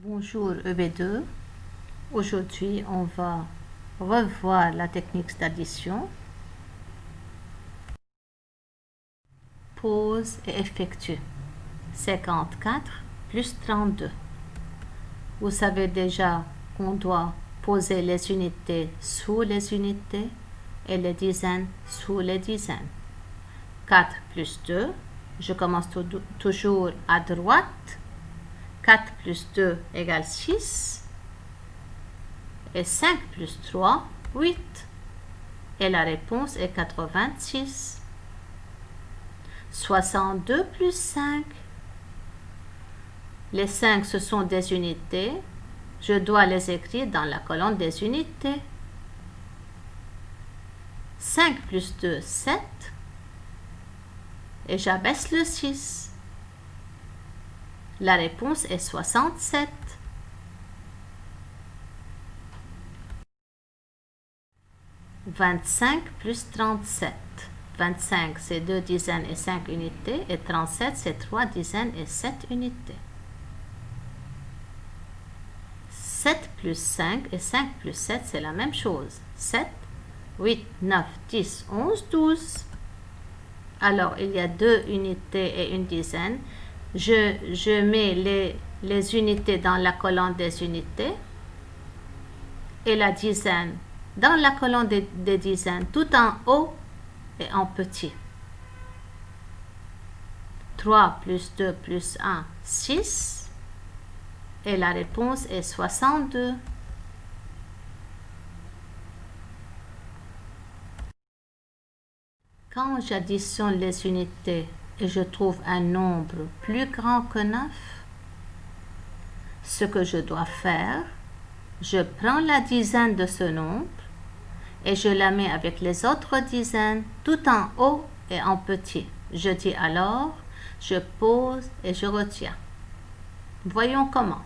Bonjour EB2. Aujourd'hui, on va revoir la technique d'addition. Pose et effectue. 54 plus 32. Vous savez déjà qu'on doit poser les unités sous les unités et les dizaines sous les dizaines. 4 plus 2. Je commence toujours à droite. 4 plus 2 égale 6. Et 5 plus 3, 8. Et la réponse est 86. 62 plus 5. Les 5, ce sont des unités. Je dois les écrire dans la colonne des unités. 5 plus 2, 7. Et j'abaisse le 6. La réponse est 67. « 25 plus 37. 25, c'est 2 dizaines et 5 unités. Et 37, c'est 3 dizaines et 7 unités. 7 plus 5 et 5 plus 7, c'est la même chose. 7, 8, 9, 10, 11, 12. Alors, il y a 2 unités et une dizaine. Je mets les unités dans la colonne des unités et la dizaine dans la colonne des dizaines, tout en haut et en petit. 3 plus 2 plus 1, 6. Et la réponse est 62. Quand j'additionne les unités et je trouve un nombre plus grand que 9, ce que je dois faire, je prends la dizaine de ce nombre et je la mets avec les autres dizaines tout en haut et en petit. Je dis alors, je pose et je retiens. Voyons comment.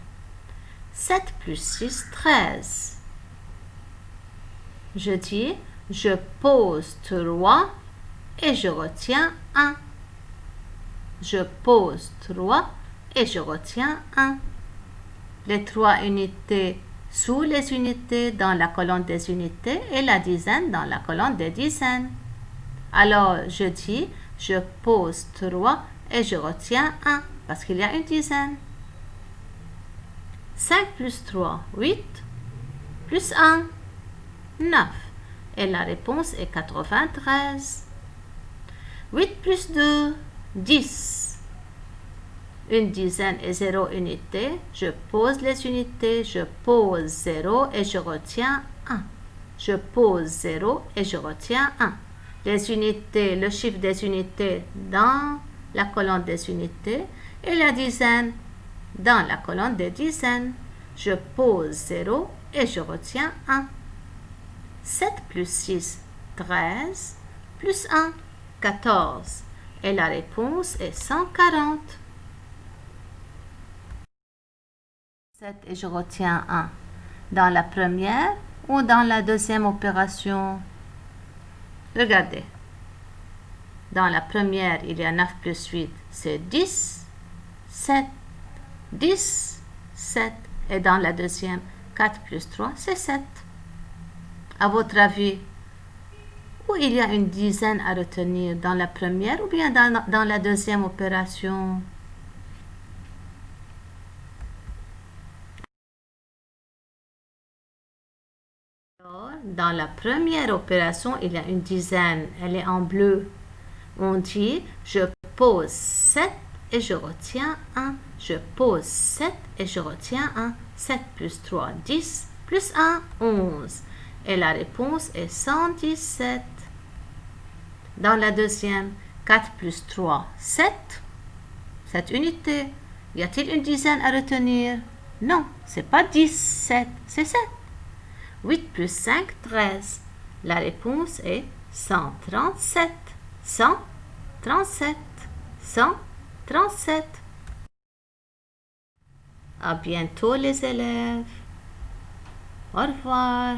7 plus 6, 13. Je dis, je pose 3 et je retiens 1. Je pose 3 et je retiens 1. Les 3 unités sous les unités dans la colonne des unités et la dizaine dans la colonne des dizaines. Alors, je dis, je pose 3 et je retiens 1 parce qu'il y a une dizaine. 5 plus 3, 8, plus 1, 9. Et la réponse est 93. 8 plus 2, 10. Une dizaine et 0 unités. Je pose les unités, je pose 0 et je retiens 1. Je pose 0 et je retiens 1. Les unités, le chiffre des unités dans la colonne des unités et la dizaine dans la colonne des dizaines. Je pose 0 et je retiens 1. 7 plus 6, 13, plus 1, 14. Et la réponse est 140. 7 et je retiens 1. Dans la première ou dans la deuxième opération? Regardez. Dans la première, il y a 9 plus 8, c'est 10, 7, 10, 7. Et dans la deuxième, 4 plus 3, c'est 7. À votre avis, où il y a une dizaine à retenir, dans la première ou bien dans la deuxième opération? Alors, dans la première opération, il y a une dizaine, elle est en bleu. On dit, je pose 7 et je retiens 1. Je pose 7 et je retiens 1. 7 plus 3, 10, plus 1, 11. Et la réponse est 117. Dans la deuxième, 4 plus 3, 7. 7 unités. Y a-t-il une dizaine à retenir? Non, c'est pas 17, c'est 7. 8 plus 5, 13. La réponse est 137. 137. 137. À bientôt les élèves. Au revoir.